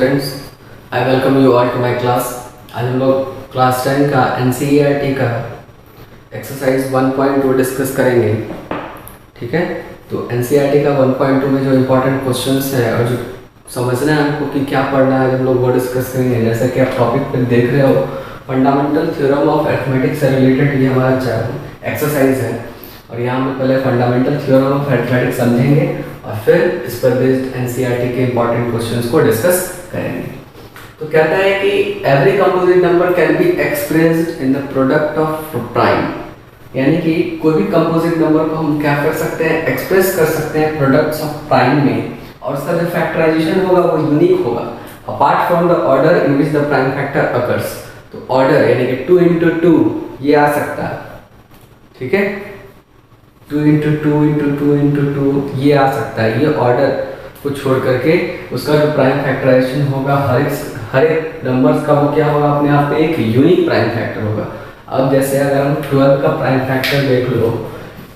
Students, I welcome you all to my class. आज हम लोग क्लास 10 का एनसीईआरटी का एक्सरसाइज 1.2 डिस्कस करेंगे। ठीक है, तो एनसीईआरटी का 1.2 में जो इम्पोर्टेंट क्वेश्चंस है और जो समझना है आपको कि क्या पढ़ना है हम लोग वो डिस्कस करेंगे। जैसा कि आप टॉपिक पे देख रहे हो, फंडामेंटल थ्योरम ऑफ अरिथमेटिक से रिलेटेड ये हमारा एक्सरसाइज है और यहाँ हम पहले फंडामेंटल थ्योरम ऑफ अरिथमेटिक समझेंगे और फिर इस पर बेस्ड एनसीईआरटी के इंपॉर्टेंट क्वेश्चंस को डिस्कस करेंगे। तो कहता है कि every composite number can be expressed in the product of prime, यानी कि कोई भी कंपोजिट नंबर को हम क्या कर सकते हैं, एक्सप्रेस कर सकते हैं प्रोडक्ट्स ऑफ प्राइम में, और उसका जो फैक्टराइजेशन होगा वो यूनिक होगा apart from the order in which the prime factor occurs. तो ऑर्डर यानी कि 2 into 2 ये आ सकता है। ठीक है, 2 into 2 into 2 into 2 ये आ सकता है। ये ऑर्डर को छोड़ करके उसका जो प्राइम फैक्टराइजेशन होगा हर एक नंबर्स का वो क्या होगा, अपने आप में एक यूनिक प्राइम फैक्टर होगा। अब जैसे अगर हम 12 का प्राइम फैक्टर देख लो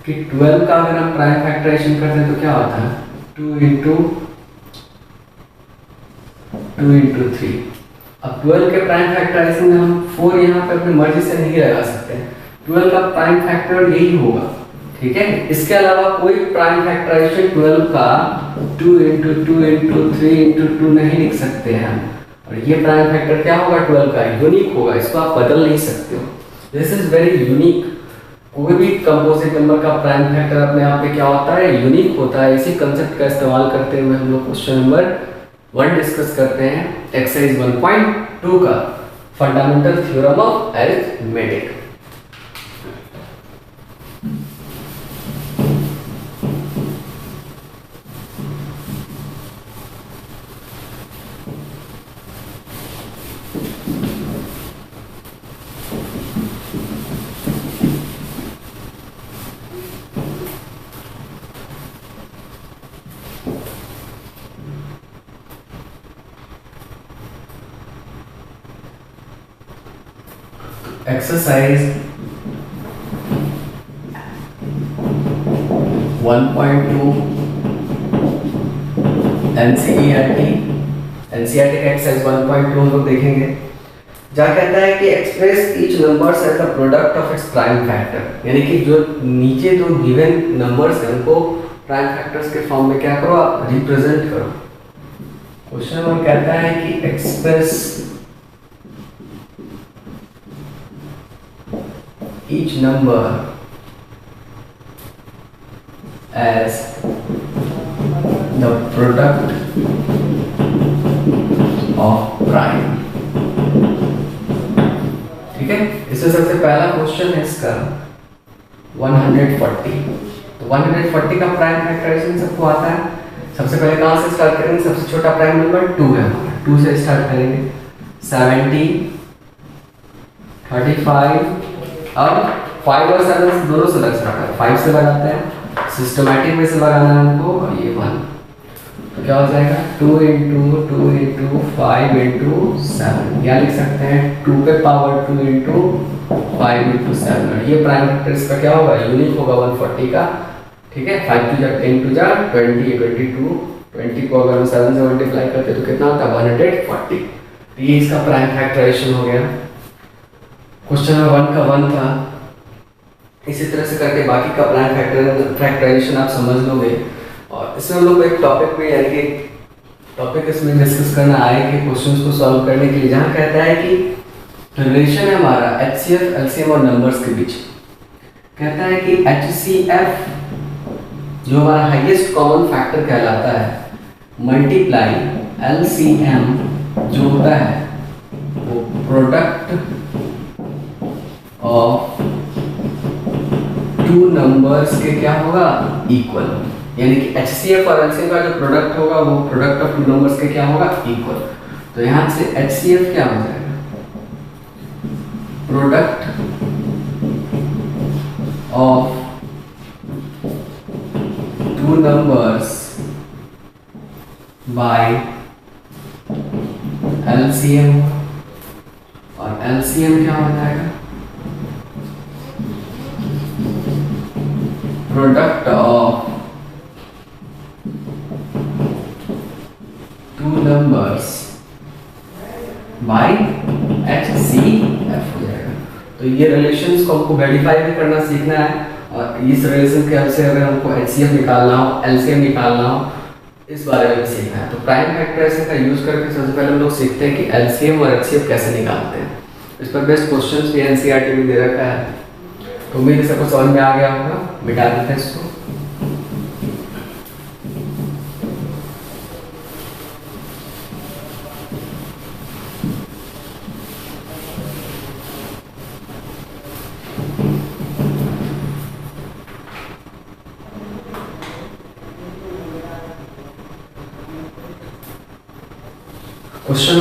कि 12 का अगर हम प्राइम फैक्टराइजेशन करते हैं तो क्या होता है, 2 into 2 into 3। अब 12 के प्राइम फैक्टराइजेशन में हम 4 यहाँ पे अपनी मर्जी से नहीं लगा सकते। 12 का प्राइम फैक्टर यही होगा। ठीक है, इसके अलावा कोई प्राइम फैक्टराइजेशन 12 का 2 into 2 into 3 into 2 नहीं लिख सकते हैं हम। और ये प्राइम फैक्टर क्या होगा, 12 का यूनिक होगा, इसको आप बदल नहीं सकते हो। This is very unique. कोई भी कंपोजिट नंबर का प्राइम फैक्टर अपने आप में क्या होता है, यूनिक होता है। इसी कंसेप्ट का इस्तेमाल करते हुए हम लोग क्वेश्चन नंबर 1 डिस्कस करते हैं, एक्सरसाइज 1.2 का fundamental theorem of arithmetic. Exercise 1.2 NCERT का एक्सरसाइज 1.2 हम लोग देखेंगे, जहाँ कहता है कि express each numbers as the product of its prime factor, यानी कि जो नीचे जो गिवन नंबर्स हैं उनको प्राइम फैक्टर्स के फॉर्म में क्या करो, आप रिप्रेजेंट करो। क्वेश्चन नंबर कहता है कि express each number as the product of prime। ठीक है, इससे सबसे पहला क्वेश्चन है इसका 140। तो 140 का प्राइम फैक्टराइजेशन सबको आता है। सबसे पहले कहां से स्टार्ट करेंगे, सबसे छोटा प्राइम नंबर 2 है हमारा, 2 से स्टार्ट करेंगे। 70, 35, अब 5 और 7 दोनों से लग सकता है, 5 से लगाते हैं, सिस्टमैटिक में से लगाना है हमको, और ये 1 तो क्या हो जाएगा, 2 into 2 into 5 into 7, या लिख सकते हैं 2 पे पावर 2 into 5 into 7। और ये प्राइम फैक्टर इसका क्या होगा, यूनिक होगा 140 का। ठीक है, 5 to 10 to 20, 22, 20 को अगर हम 7 से मल्टीप्लाई करते तो कितना होता है, 140। ये इसका प्राइम फैक्टराइजेशन हो गया। क्वेश्चन नंबर 1 का 1 था। इसी तरह से करके बाकी का प्राइम फैक्टराइजेशन आप समझ लोगे। और इसमें हम लोग एक टॉपिक पे, यानी कि टॉपिक इसमें डिस्कस करना आएंगे क्वेश्चंस को सॉल्व करने के लिए, जहाँ कहता है कि रिलेशन है हमारा एचसीएफ, एलसीएम और नंबर्स के बीच। कहता है कि एचसीएफ जो हमारा हाईएस्ट कॉमन फैक्टर कहलाता है, मल्टीप्लाई एलसीएम जो होता है वो प्रोडक्ट ऑफ 2 नंबर्स के क्या होगा, इक्वल। यानी कि HCF और LCM का जो प्रोडक्ट होगा वो प्रोडक्ट ऑफ 2 नंबर्स के क्या होगा, इक्वल। तो यहां से HCF क्या हो जाएगा, product of 2 numbers by LCM, और LCM क्या हो जाएगा, product of two numbers by HCF हो जाएगा। तो ये रिलेशंस को हमको वेरीफाई भी करना सीखना है, और इस रिलेशन के हेल्प से अगर हमको HCF निकालना हो, LCM निकालना हो, इस बारे में भी सीखना है। तो प्राइम फैक्टराइजेशन का यूज करके सबसे पहले हम लोग सीखते हैं कि LCM और HCF कैसे निकालते हैं। इस पर बेस्ट क्वेश्चंस भी NCERT में दे रखा है, तो उम्मीद है सबको समझ में आ गया होगा। मिटा देते हैं इसको। क्वेश्चन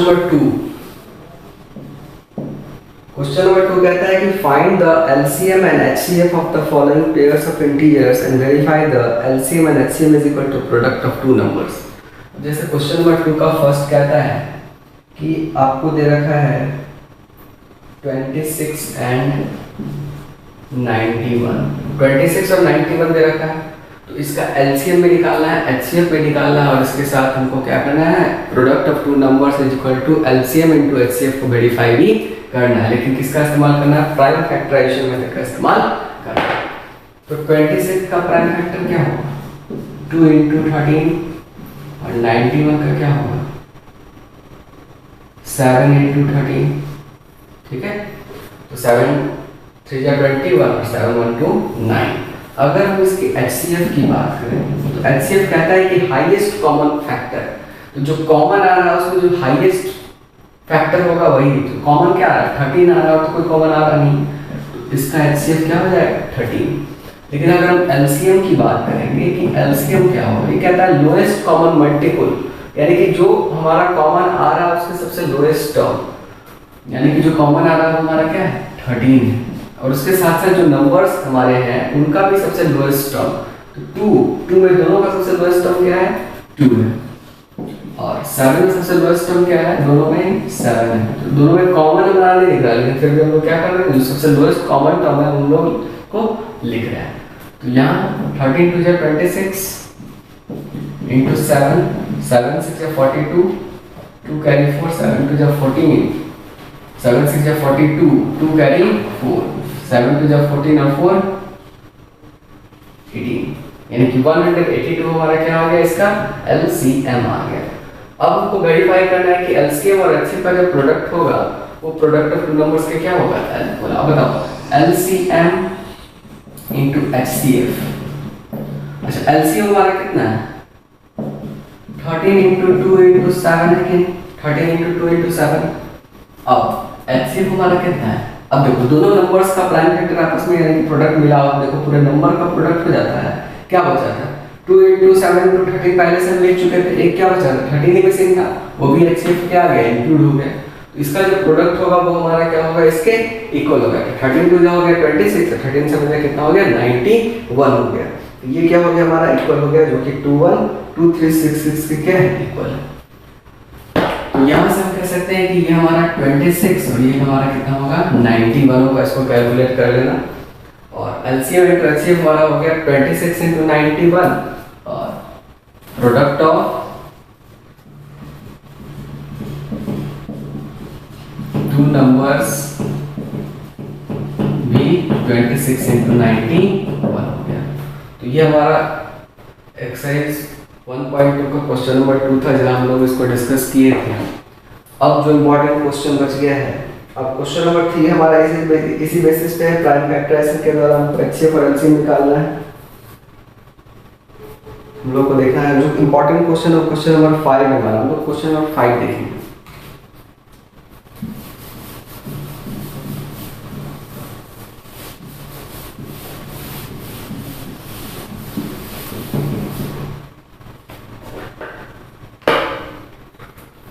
नंबर 2 कहता है कि find the LCM and HCF of the following pairs of integers and verify the LCM and HCM is equal to product of two numbers. जैसे क्वेश्चन नंबर 2 का फर्स्ट कहता है कि आपको दे रखा है 26 एंड 91, 26 और 91 दे रखा है, तो इसका LCM में निकालना है, HCF में निकालना है, और इसके साथ हमको क्या करना है, product of two numbers is equal to LCM into HCF को वेरीफाई भी करना है। लेकिन किसका इस्तेमाल करना है, प्राइम फैक्टराइजेशन मेथड का इस्तेमाल करना है। तो 26 का प्राइम फैक्टर क्या होगा, 2 इंटू 13, और 91 का क्या होगा, 7 इंटू 13। ठीक है, तो 7 3 जा 21 और 7 1 2 9। अगर हम इसकी HCF की बात करें तो HCF कहता है कि हाईएस्ट कॉमन फैक्टर, तो जो कॉमन आ रहा है उसमें जो हाईएस्ट फैक्टर होगा वही, तो कॉमन क्या आ रहा है, 13 आ रहा है, तो कोई कॉमन आ रहा नहीं, तो इसका HCF क्या हो जाएगा, 13। लेकिन अगर हम LCM की बात करेंगे कि LCM क्या होगा, ये कहता है लोएस्ट कॉमन मल्टीपल, यानी कि जो हमारा कॉमन आ रहा है उसके सबसे लोएस्ट टर्म, यानी कि जो कॉमन आ रहा है वो हमारा क्या है, 13 है, और उसके साथ साथ जो नंबर्स हमारे हैं उनका भी सबसे लोएस्ट टर्म, तो 2 में दोनों का सबसे लोएस्ट टर्म क्या है, 2 है, और 7 में सबसे लोएस्ट टर्म क्या है, दोनों में 7 है। तो दोनों में कॉमन हमारा नहीं दिख रहा, लेकिन फिर भी हम लोग क्या कर रहे हैं, जो सबसे लोएस्ट कॉमन टर्म है उन लोग को लिख रहे हैं। तो यहाँ 13 2 जा 26 इंटू 7, 7 6 जा 42, 2 कैरी 4, 7 2 जा 14, 7 6 जा 42, 2 कैरी 4, 7 2 जा 14 और 4 18, यानी कि 182 हमारा क्या हो गया, इसका LCM आ गया। अब हमको वेरीफाई करना है कि LCM और HCF का जो प्रोडक्ट होगा वो प्रोडक्ट ऑफ टू नंबर्स के क्या होगा, बोला अब बताओ, LCM इंटू HCF। अच्छा, LCM हमारा कितना है, 13 इंटू 2 इंटू 7 है कि 13 इंटू 2 इंटू 7। अब HCF हमारा कितना है, अब देखो दोनों नंबर्स का प्राइम फैक्टर आपस में यानी कि प्रोडक्ट मिला हुआ, देखो पूरे नंबर का प्रोडक्ट हो जाता है, क्या बचा था, 2 इंटू 7 इंटू 13 पहले से हम लिख चुके थे, एक क्या बचा था, 13 ही मिसिंग था, वो भी HCF क्या आ गया, इंक्लूड हो गया। तो इसका जो प्रोडक्ट होगा वो हमारा क्या होगा, इसके इक्वल होगा, 13 2 हो गया 26, 13 से बचा कितना हो गया, 91 हो गया। तो ये क्या हो गया, हमारा इक्वल हो गया, जो कि 21 2 3 6 6 के क्या है, इक्वल है। तो यहाँ से हम कह सकते हैं कि ये हमारा 26 और ये हमारा कितना होगा, 91 होगा, इसको कैलकुलेट कर लेना। और LCM इंटू HCF हमारा हो गया 26 इंटू 91, और प्रोडक्ट ऑफ टू नंबर्स भी 26 इंटू 91 हो गया। तो ये हमारा एक्सरसाइज 1.2 का क्वेश्चन नंबर 2 था, जहाँ हम लोग इसको डिस्कस किए थे। अब जो इम्पोर्टेंट क्वेश्चन बच गया है, अब क्वेश्चन नंबर 3 हमारा इसी बेसिस पे है, प्राइम फैक्टराइजेशन के द्वारा हमको HCF और LCM निकालना है। हम लोग को देखना है जो इम्पोर्टेंट क्वेश्चन है, क्वेश्चन नंबर 5 है हमारा, हम लोग क्वेश्चन नंबर 5 देखेंगे।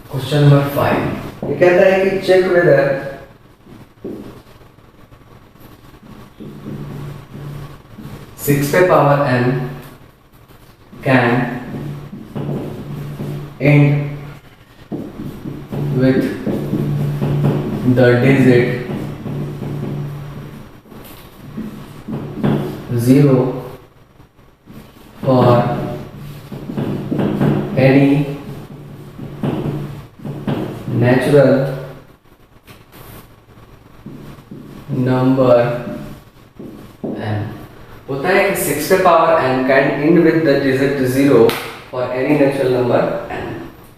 क्वेश्चन नंबर 5 ये कहता है कि चेक वेदर सिक्स पे power n can end with the digit 0 for any natural number n होता है कि 6 पे power n can and with the digit 0 for any natural number n।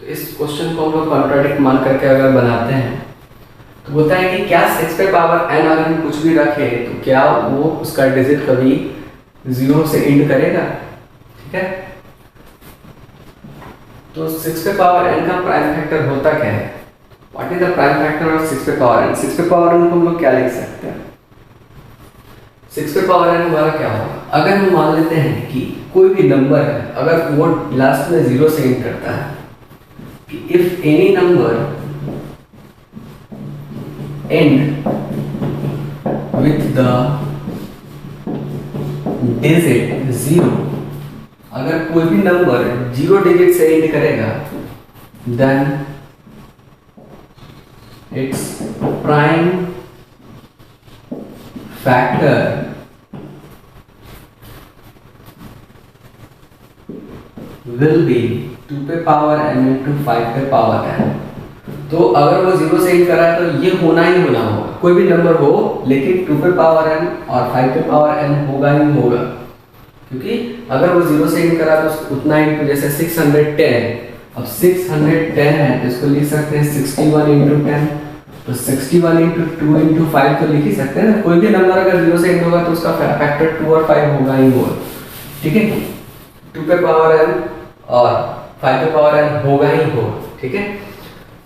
तो इस क्वेश्चन को हम लोग कॉन्ट्राडिक्ट मान करके अगर बनाते हैं तो होता है कि क्या 6 पे पावर n अगर हम कुछ भी रखे तो क्या वो उसका डिजिट कभी 0 से एंड करेगा, ठीक है। तो 6 पे पावर n का प्राइम फैक्टर होता क्या है, what is the prime factor of 6 पे पावर n। 6 पे पावर n को हम लोग क्या लिख सकते हैं, 6 पे पावर n हमारा क्या होगा, अगर हम मान लेते हैं कि कोई भी नंबर है अगर वो लास्ट में 0 से एंड करता है, कि if any number end with the digit 0, अगर कोई भी नंबर 0 डिजिट से एंड करेगा then its prime factor will be 2 पे पावर n into 5 पे पावर n। तो अगर वो 0 से एंड करा है तो ये होना ही होना होगा, कोई भी नंबर हो लेकिन 2 पे पावर n और 5 पे पावर n होगा ही होगा, क्योंकि अगर वो 0 से एंड करा तो उतना ही, जैसे 610, अब 610 है तो इसको लिख सकते हैं 61 into 10, तो 61 into 2 into 5 तो लिख ही सकते हैं ना। कोई भी नंबर अगर 0 से एंड होगा तो उसका फैक्टर 2 और 5 होगा ही होगा, ठीक है। 2 पे पावर n और 5 पे पावर n होगा ही होगा, ठीक है।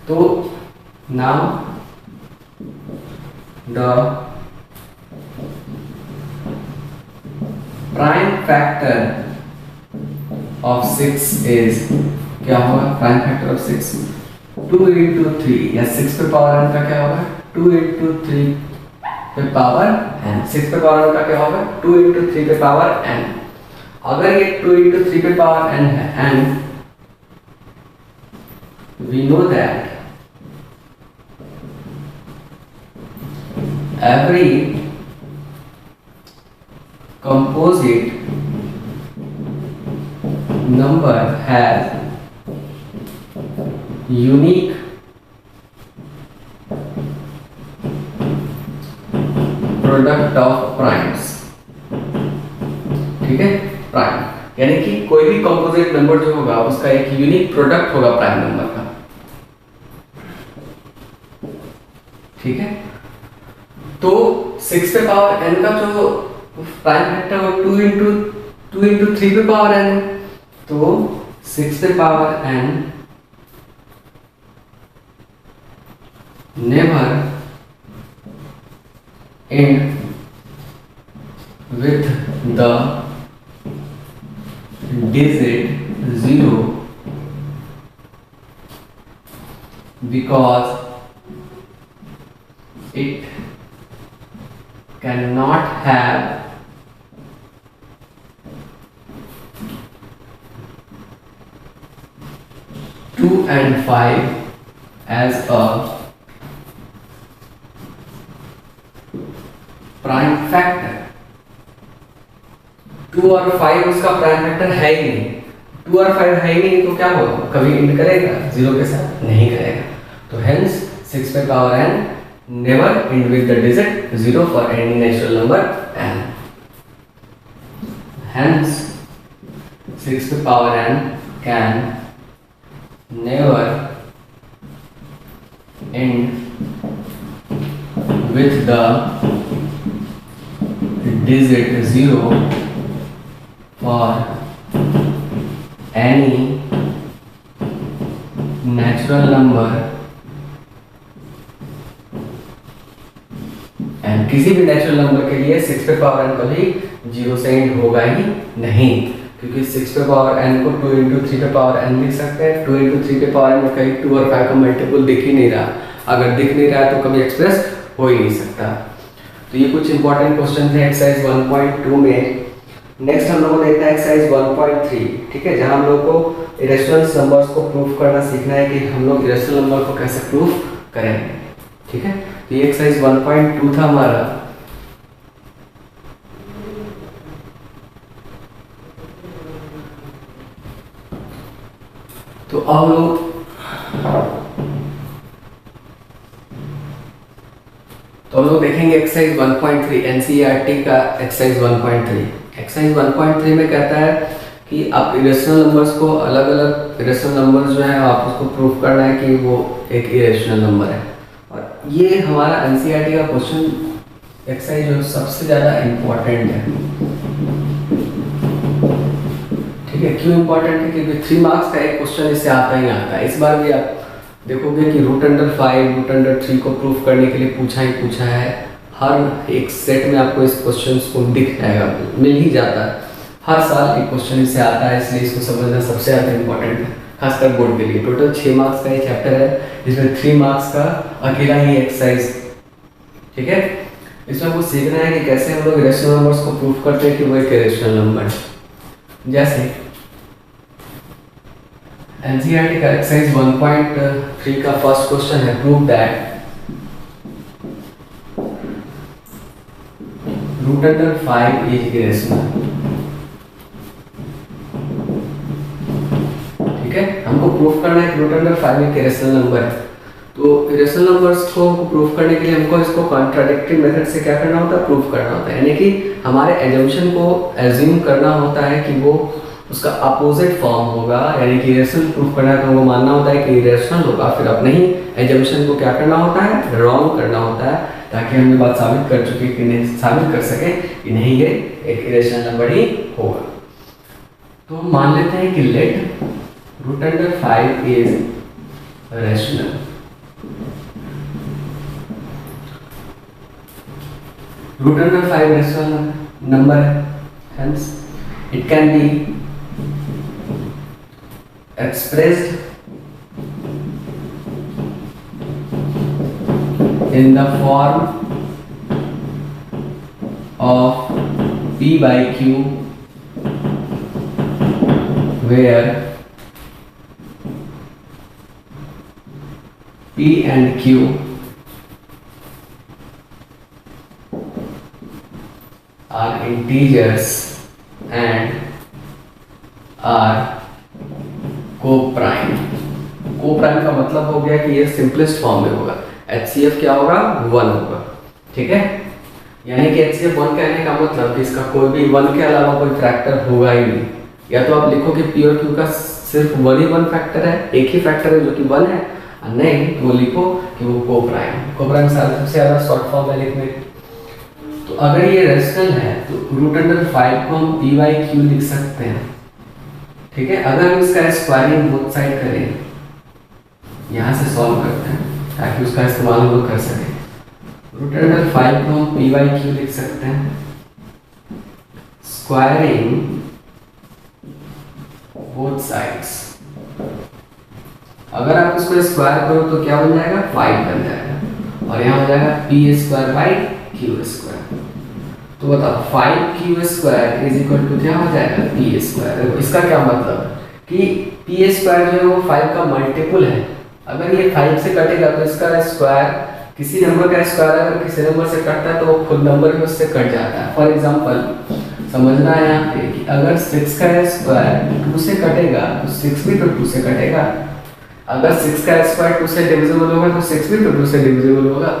तो now the prime factor of 6 is, क्या होगा प्राइम फैक्टर ऑफ 6, 2 into 3 या 6 पे पावर n का क्या होगा 2 into 3 पे पावर n। 6 पे पावर n का क्या होगा 2 into 3 पे पावर n। अगर ये 2 into 3 पे पावर n है and we know that every composite number has unique product of primes, ठीक है। प्राइम यानी कि कोई भी कंपोजिट नंबर जो होगा उसका एक यूनिक प्रोडक्ट होगा प्राइम नंबर का, ठीक है। तो 6 पे पावर n का जो प्राइम फैक्टर वो 2 into 3 पे पावर n है, तो 6 पे power n never end with the digit 0 because it cannot have two and 5 as a prime factor. 2 और 5 उसका प्राइम फैक्टर है ही नहीं, 2 और 5 है ही नहीं तो क्या होगा, कभी एंड करेगा 0 के साथ, नहीं करेगा। तो हेंस 6 पे power n never and with the digit 0 for any natural number n। Hence 6 पे power n can never and with the digit 0 for any natural number and किसी भी नेचुरल नंबर के लिए 6 पे पावर n कभी 0 से and होगा ही नहीं, क्योंकि 6 पे पावर n को 2 into 3 पे पावर n लिख सकते हैं। 2 into 3 पे पावर n में कहीं 2 और 5 का मल्टीपल दिख ही नहीं रहा, अगर दिख नहीं रहा तो कभी एक्सप्रेस हो ही नहीं सकता। तो ये कुछ इंपॉर्टेंट क्वेश्चन थे एक्सरसाइज 1.2 में। नेक्स्ट हम लोगों को देखना है एक्सरसाइज 1.3, ठीक है, जहां हम लोग को इरेशनल नंबर्स को प्रूफ करना सीखना है कि हम लोग इरेशनल नंबर को कैसे प्रूफ करेंगे, ठीक है। तो ये एक्सरसाइज 1.2 था हमारा। तो अब लोग देखें देखेंगे एक्सरसाइज 1.3 एनसीईआरटी का एक्सरसाइज 1.3। एक्सरसाइज 1.3 में कहता है कि आप इरेशनल नंबर्स को अलग अलग इरेशनल नंबर्स जो है आप उसको प्रूव करना है कि वो एक इरेशनल नंबर है। और ये हमारा एनसीईआरटी का क्वेश्चन एक्सरसाइज जो सबसे ज़्यादा इम्पोर्टेंट है। ठीक है, क्यों इम्पोर्टेंट है? क्योंकि 3 मार्क्स का एक क्वेश्चन इससे आता ही आता है। इस बार भी आप देखोगे कि √5 √3 को प्रूफ करने के लिए पूछा ही पूछा है। हर एक सेट में आपको इस क्वेश्चन को दिख जाएगा, मिल ही जाता है। हर साल एक क्वेश्चन इससे आता है, इसलिए इसको समझना सबसे ज़्यादा इम्पोर्टेंट है, खासकर बोर्ड के लिए। टोटल 6 मार्क्स का ये चैप्टर है, जिसमें 3 मार्क्स का अकेला ही एक्सरसाइज। ठीक है, इसमें आपको सीखना है कि कैसे हम लोग इरेशनल नंबर्स को प्रूफ करते हैं कि वो एक इरेशनल नंबर है। जैसे एनसीईआरटी का एक्सरसाइज 1.3 का फर्स्ट क्वेश्चन है, प्रूव दैट √5 इज इरेशनल। ठीक है, हमको प्रूफ करना है कि √5 एक इरेशनल नंबर है। तो इरेशनल नंबर्स को प्रूफ करने के लिए हमको इसको कॉन्ट्राडिक्टरी मेथड से क्या करना होता है? प्रूफ करना होता है। यानी कि हमारे एजम्पशन को एज्यूम करना होता है कि वो उसका अपोजिट फॉर्म होगा। यानी कि इरेशनल प्रूफ करना है तो हमको मानना होता है कि इरेशनल होगा, फिर अपने ही एजम्पशन को क्या करना होता है? रॉन्ग करना होता है, ताकि हम ये बात साबित कर चुके कि नहीं साबित कर सके कि नहीं ये एक इरेशनल नंबर ही होगा। तो मान लेते हैं कि let √5 is rational. √5 rational number है, hence it can be expressed in the form of P by Q, where P and Q are integers and are co-prime। co-prime का मतलब हो गया कि ये सिंपलेस्ट फॉर्म में होगा। HCF क्या होगा? 1 होगा। ठीक है, यानी कि HCF 1 कहने का मतलब कि इसका कोई भी 1 के अलावा कोई फैक्टर होगा ही नहीं। या तो आप लिखो कि P और Q का सिर्फ 1 फैक्टर है, एक ही फैक्टर है जो कि 1 है, और नहीं तो वो लिखो कि वो को-प्राइम सबसे ज़्यादा शॉर्ट फॉर्म है लिखने। तो अगर ये रेशनल है तो √5 को हम P by Q लिख सकते हैं। ठीक है, अगर हम इसका स्क्वायरिंग बोथ साइड करें, यहाँ से सॉल्व करते हैं ताकि उसका इस्तेमाल हम लोग कर सकें। √5 को हम P by Q लिख सकते हैं, स्क्वायरिंग बोथ साइड्स। अगर आप इसको स्क्वायर करो तो क्या बन जाएगा? 5 बन जाएगा, और यहाँ हो जाएगा P² by Q²। तो बताओ 5Q² इज इक्वल टू क्या हो जाएगा? P²। इसका क्या मतलब कि P² जो है वो 5 का मल्टीपल है। अगर ये 5 से कटेगा तो इसका स्क्वायर, किसी नंबर का स्क्वायर अगर किसी नंबर से कटता है तो वो खुद नंबर भी उससे कट जाता है। फॉर एग्जांपल समझना है यहाँ पे कि अगर 6 का स्क्वायर 2 से कटेगा तो 6 भी तो 2 से कटेगा। अगर 6 का स्क्वायर 2 से डिविजिबल होगा तो 6 भी तो 2 से डिविजिबल होगा।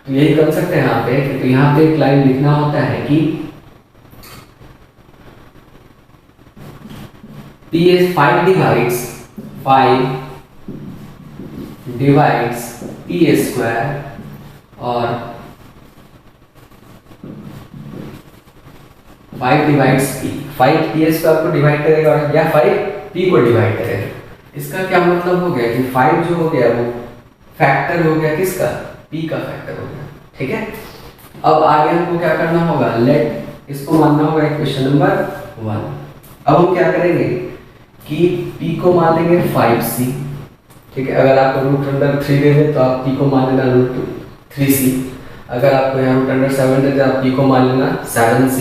तो यही कर सकते हैं यहाँ पे कि तो यहाँ पे एक लाइन लिखना होता है कि5 divides P² और 5 divides P। 5 P² को डिवाइड करेगा या 5 P को डिवाइड करेगा। इसका क्या मतलब हो गया कि 5 जो हो गया वो फैक्टर हो गया किसका? P का फैक्टर हो गया। ठीक है, अब आगे हमको क्या करना होगा? लेट इसको मानना होगा इक्वेशन नंबर 1। अब हम क्या करेंगे कि P को मान लेंगे 5C। ठीक है, अगर आपको √3 दे दे तो आप P को मान लेना √3C। अगर आपको यहाँ √7 दे दे आप P को मान लेना 7C।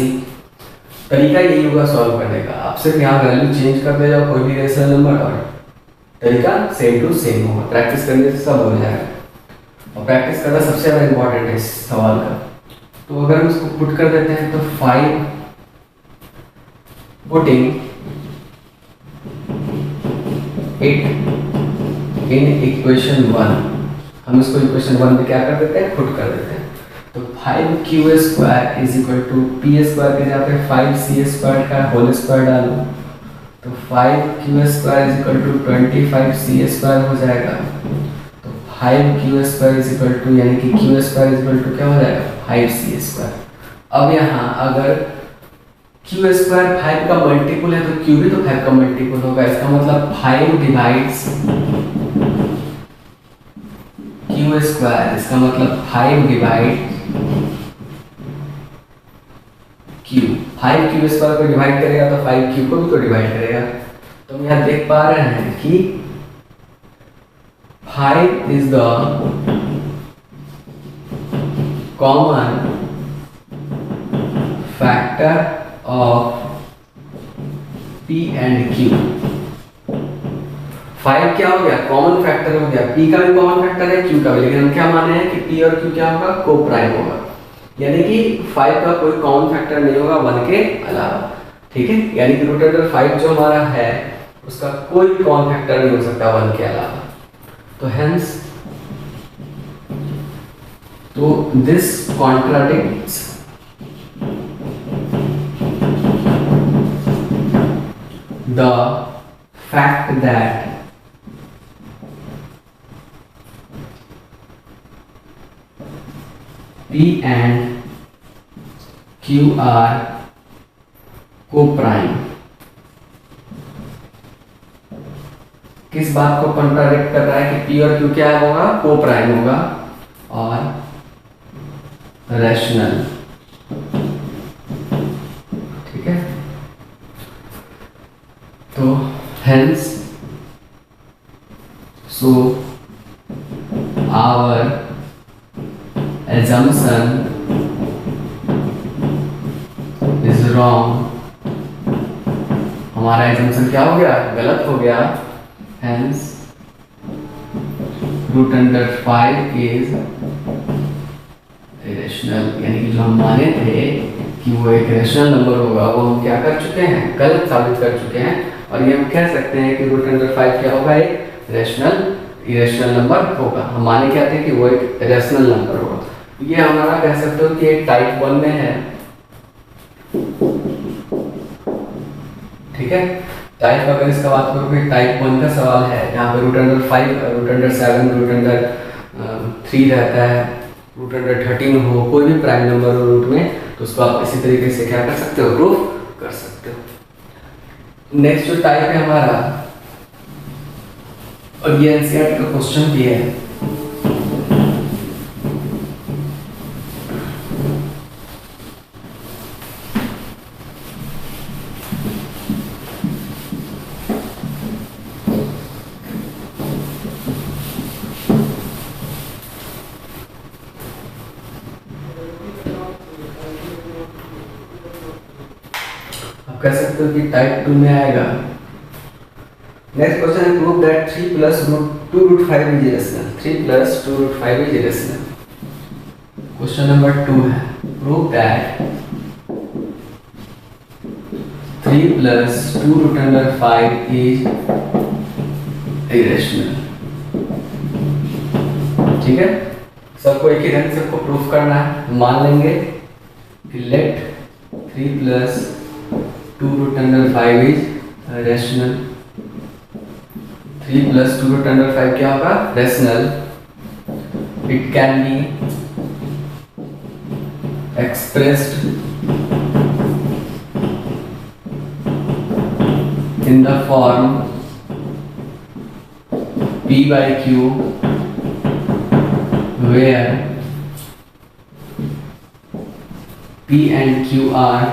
तरीका यही होगा सॉल्व करने का। आप सिर्फ यहाँ वैल्यू चेंज कर दे जाओ कोई भी रेशनल नंबर, और तरीका सेम टू सेम होगा। प्रैक्टिस करने से सब हो जाएगा, और प्रैक्टिस करना सबसे ज़्यादा इम्पोर्टेंट है इस सवाल का। तो अगर हम इसको पुट कर देते हैं तो 5 पुटिंग इट इन इक्वेशन 1, हम इसको इक्वेशन 1 में क्या कर देते हैं? पुट कर देते हैं। तो 5q square is equal to P square के जहाँ पे 5c स्क्वायर का होल स्क्वायर डालो तो 5q square is equal to 25c square हो जाएगा। तो 5q square is equal to यानी कि q square is equal to क्या हो जाएगा 5c स्क्वायर। अब यहाँ अगर q स्क्वायर 5 का मल्टीपल है तो q भी तो 5 का मल्टीपल होगा, इसका मतलब 5 डिवाइड्स q स्क्वायर, इसका मतलब 5 डिवाइड q। 5q स्क्वायर को डिवाइड करेगा तो 5q को भी तो डिवाइड करेगा। तो हम यहाँ देख पा रहे हैं कि 5 is the common factor of p and q। 5 क्या हो गया कॉमन फैक्टर हो गया, p का भी कॉमन फैक्टर है q का भी, लेकिन हम क्या माने हैं कि p और q क्या होगा को प्राइम होगा, यानी कि 5 का कोई कॉमन फैक्टर नहीं होगा 1 के अलावा। ठीक है, यानी कि रूट अंडर 5 जो हमारा है उसका कोई भी कॉमन फैक्टर नहीं हो सकता 1 के अलावा। तो हेंस तो this contradicts the fact that P and Q are co-prime। किस बात को कॉन्ट्राडिक्ट कर रहा है कि P और Q क्या होगा को प्राइम होगा और रैशनल। ठीक है, तो hence so our assumption is wrong। हमारा assumption क्या हो गया गलत हो गया। hence root under 5 is irrational, यानी कि जो हम माने थे कि वो एक रैशनल नंबर होगा वो हम क्या कर चुके हैं गलत साबित कर चुके हैं। और ये हम कह सकते हैं कि रूट अंडर 5 क्या होगा एक इरेशनल नंबर होगा। हम माने क्या थे कि वो एक रैशनल नंबर होगा। ये हमारा कह सकते हो कि एक टाइप 1 में है। ठीक है, टाइप अगर इसका बात करो कि टाइप 1 का सवाल है जहाँ पे root under 5 root under 7 root under 3 रहता है, रूट अंडर 13 हो, कोई भी प्राइम नंबर हो रूट में, तो उसको आप इसी तरीके से क्या कर सकते हो प्रूफ कर सकते हो। नेक्स्ट जो टाइप है हमारा, और ये एनसीईआरटी का क्वेश्चन भी है, कह सकते हो कि टाइप 2 में आएगा। नेक्स्ट क्वेश्चन है prove that 3 plus root 2 root 5 is irrational. 3 plus 2 root 5 is irrational. Question number 2 है prove that 3 plus 2 root under 5 is irrational. ठीक है, सबको एक ही ढंग से सबको प्रूफ करना है। मान लेंगे कि late 3 plus 2 root under 5 is rational। 3 plus 2 root under 5 क्या होगा rational। It can be expressed in the form P by Q where P and Q are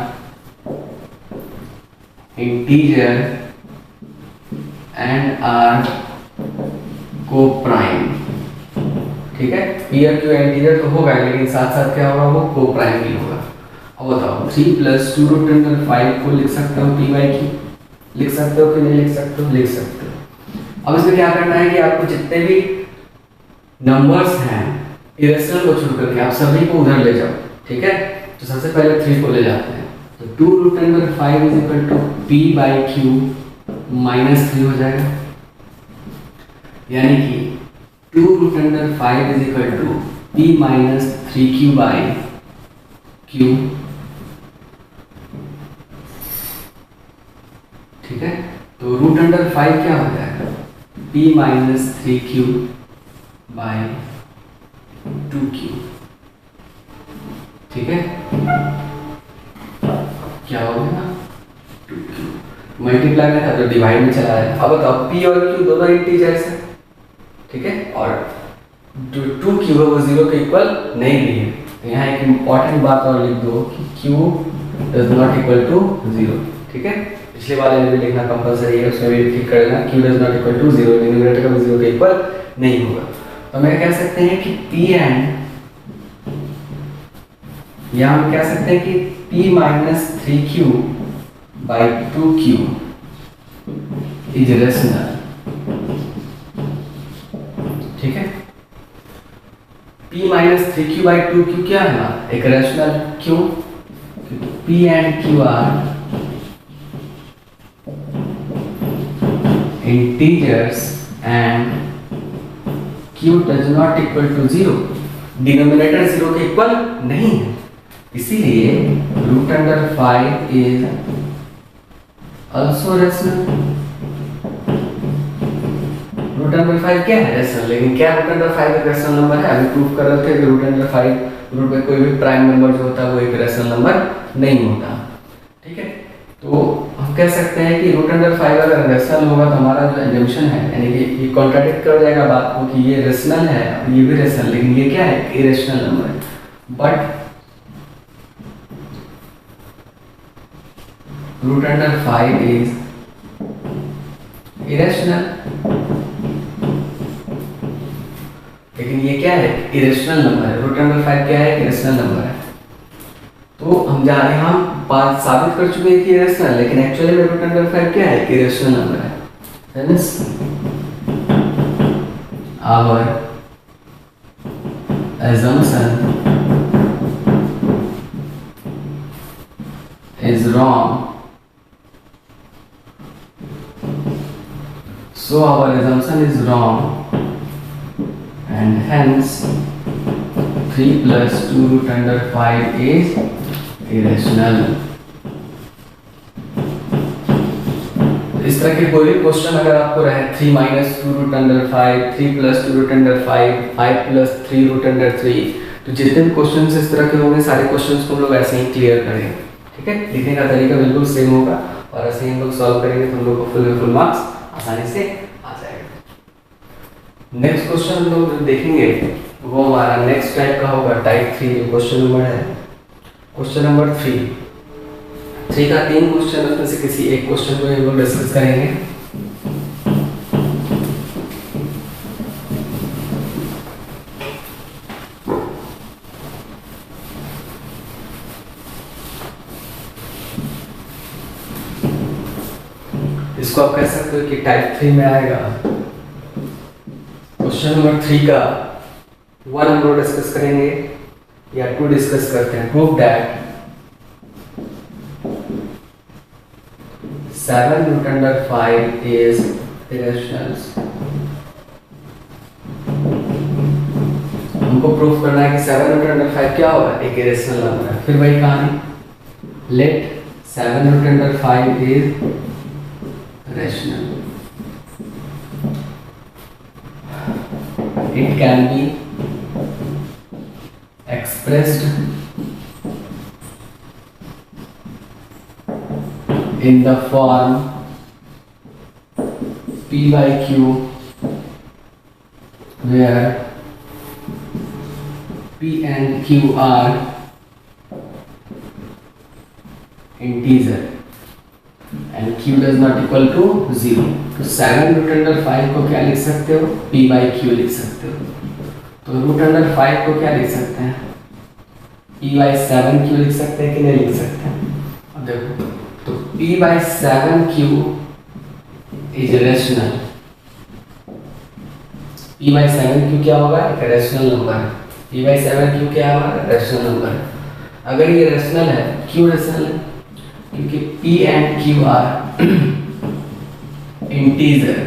integer and are co-prime। ठीक है, P और Q इंटीजर तो होगा लेकिन साथ साथ क्या होगा वो co-prime भी होगा। अब बताओ 3 प्लस 2 रूट अंडर 5 को लिख सकते हो P by Q, लिख सकते हो कि नहीं लिख सकते हो, लिख सकते हो। अब इसमें क्या करना है कि आपको जितने भी नंबर्स हैं इरेशनल को छोड़ करके आप सभी को उधर ले जाओ। ठीक है, तो सबसे पहले 3 को ले जाते हैं, तो 2 root under 5 is equal to P by Q minus 3 हो जाएगा, यानी कि 2 root under 5 is equal to P minus 3Q by Q, ठीक है। तो रूट अंडर 5 क्या हो जाएगा, p minus 3q by 2q, ठीक है। क्या हो गया, 2q मल्टीप्लाई में था तो डिवाइड में चला जाएगा। अब बताओ p और q दोनों इंटीजर्स हैं, ठीक है, और जो 2q है वो 0 के इक्वल नहीं भी है। तो यहाँ एक इम्पॉर्टेंट बात और लिख दो कि q does not equal to 0, ठीक है। पिछले वाले में भी लिखना कंपलसरी है, उसमें भी ठीक कर लेना, q does not equal to 0, numerator का भी 0 के इक्वल नहीं होगा। तो मैं कह सकते हैं कि p एंड, या हम कह सकते हैं कि p minus 3q by 2q is rational, ठीक है। p minus 3q by 2q क्या है ना, एक रेशनल, क्यों, p and q are integers and q does not equal to 0, denominator 0 के इक्वल नहीं है, इसीलिए root under 5 is also rational. Root under 5 क्या है, रेशनल। लेकिन क्या रूट अंडर 5 एक रेशनल नंबर है, अभी प्रूफ कर रहे थे कि रूट अंडर 5 रूट में कोई भी प्राइम नंबर जो होता है वो एक रेशनल नंबर नहीं होता, ठीक है। तो हम कह सकते हैं कि रूट अंडर 5 अगर रेशनल होगा तो हमारा जो एजम्पशन है, यानी कि ये कॉन्ट्राडिक्ट कर जाएगा बात को कि ये रेशनल है और ये भी रेशनल, लेकिन ये क्या है, इरेशनल नंबर है। But root under 5 is irrational, लेकिन ये क्या है, इरेशनल नंबर है। रूट अंडर 5 क्या है, इरेशनल नंबर है। तो हम जाने, हम बात साबित कर चुके हैं कि इरेशनल, लेकिन एक्चुअली में रूट अंडर 5 क्या है, इरेशनल नंबर है। Hence, our assumption is wrong. So our assumption is wrong, and hence 3 plus 2 root under 5 is irrational. इस तरह के कोई भी क्वेश्चन अगर आपको रहे 3 minus 2 root under 5, 3 plus 2 root under 5, 5 plus 3 root under 3, तो जितने भी क्वेश्चंस इस तरह के होंगे सारे क्वेश्चंस को हम लोग ऐसे ही क्लियर करेंगे, ठीक है। लिखने का तरीका बिल्कुल सेम होगा और ऐसे ही हम लोग सॉल्व करेंगे तो हम लोग को फुल मार्क्स आसानी से आ जाएगा। नेक्स्ट क्वेश्चन हम लोग देखेंगे वो हमारा नेक्स्ट टाइप का होगा, टाइप 3 क्वेश्चन नंबर है। क्वेश्चन नंबर 3 का 3 क्वेश्चन में से किसी एक क्वेश्चन को हम लोग डिस्कस करेंगे। इसको आप कह सकते हो कि टाइप 3 में आएगा। क्वेश्चन नंबर 3 का 1 हम लोग डिस्कस करेंगे या 2 डिस्कस करते हैं। Prove that 7 root under 5 is irrational। हमको प्रूफ करना है कि 7 root under 5 क्या होगा, एक इरेशनल नंबर है। फिर वही कहानी, let 7 root under 5 is rational, it can be expressed in the form p by q where p and q are integer and q does not equal to 0। तो 7 root under 5 को क्या लिख सकते हो, p by q लिख सकते हो। तो root under 5 को क्या लिख सकते हैं, p by 7q लिख सकते हैं कि नहीं लिख सकते हैं। अब देखो तो p by 7q is rational। p by 7q क्या होगा, एक रेशनल नंबर है। p by 7q क्या होगा, रेशनल नंबर है। अगर ये रेशनल है, क्यों रेशनल है, क्योंकि p and q are integer,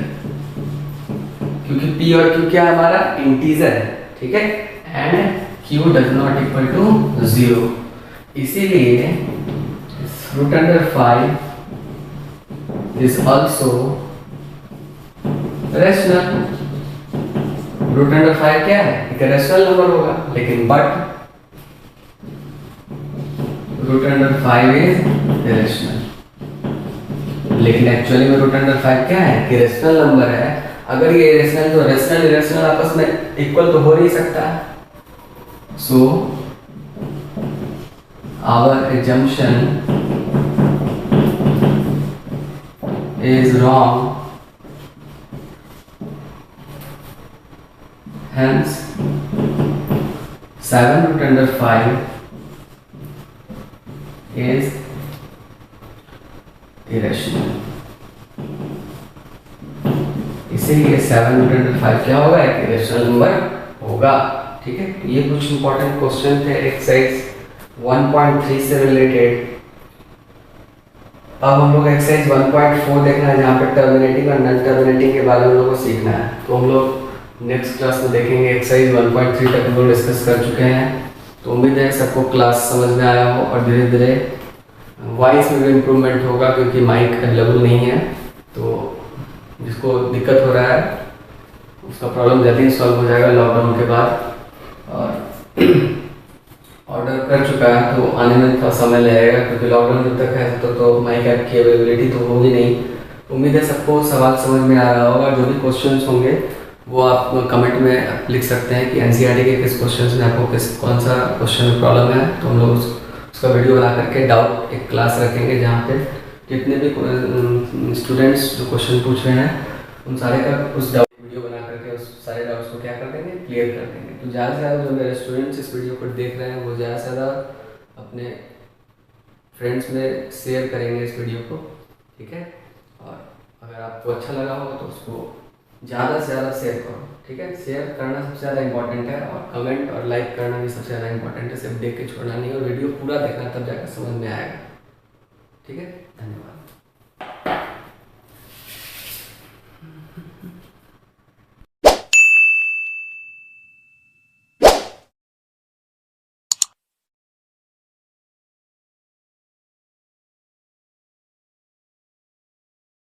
क्योंकि p और q क्या हमारा इंटीजर है, ठीक है, and q does not equal to 0। इसीलिए root under 5 is also rational. Root under 5 क्या है? एक रेशनल नंबर होगा, लेकिन but root under 5 is irrational. लेकिन एक्चुअली में रूट अंडर 5 क्या है? कि रेशनल नंबर है। अगर ये इरेशनल तो रेशनल इरेशनल आपस में इक्वल तो हो नहीं सकता। So our assumption is wrong, hence 7 root under 5 is irrational। इसीलिए 7 root under 5 क्या होगा? एक इरेशनल नंबर होगा। ठीक है, ये कुछ इंपॉर्टेंट क्वेश्चन थे एक्सरसाइज 1.3 से रिलेटेड। अब हम लोग एक्सरसाइज 1.4 देखना है, जहाँ पे टर्मिनेटिंग और नॉन टर्मिनेटिंग के बारे में हम लोग को सीखना है। तो हम लोग नेक्स्ट क्लास में देखेंगे। एक्सरसाइज 1.3 तक हम लोग डिस्कस कर चुके हैं। तो उम्मीद है सबको क्लास समझ में आया हो और धीरे धीरे वॉइस में भी इम्प्रूवमेंट होगा, क्योंकि माइक अवेलेबल नहीं है। तो जिसको दिक्कत हो रहा है उसका प्रॉब्लम जल्दी सॉल्व हो जाएगा लॉकडाउन के बाद। और ऑर्डर कर चुका है तो आने में थोड़ा समय लगेगा, क्योंकि लॉकडाउन जब तक है तो माइक ऐप की अवेलेबिलिटी तो होगी नहीं। उम्मीद है सबको सवाल समझ में आ रहा होगा। जो भी क्वेश्चंस होंगे वो आप कमेंट में लिख सकते हैं कि एनसीईआरटी के किस क्वेश्चंस में आपको कौन सा क्वेश्चन में प्रॉब्लम है। तो हम लोग उसका वीडियो बना करके डाउट एक क्लास रखेंगे, जहाँ पे जितने भी स्टूडेंट्स जो क्वेश्चन पूछ रहे हैं उन सारे का उस डाउट वीडियो बना करके उस सारे डाउट्स को क्या कर देंगे? क्लियर कर देंगे। तो ज़्यादा से ज़्यादा जो मेरे स्टूडेंट्स इस वीडियो को देख रहे हैं वो ज़्यादा से ज़्यादा अपने फ्रेंड्स में शेयर करेंगे इस वीडियो को। ठीक है, और अगर आपको अच्छा लगा हो तो उसको ज़्यादा से ज़्यादा शेयर करो। ठीक है, शेयर करना सबसे ज़्यादा इंपॉर्टेंट है, और कमेंट और लाइक करना भी सबसे ज़्यादा इंपॉर्टेंट है। सिर्फ देख के छोड़ना नहीं, और वीडियो पूरा देखना, तब जाकर समझ में आएगा। ठीक है, धन्यवाद।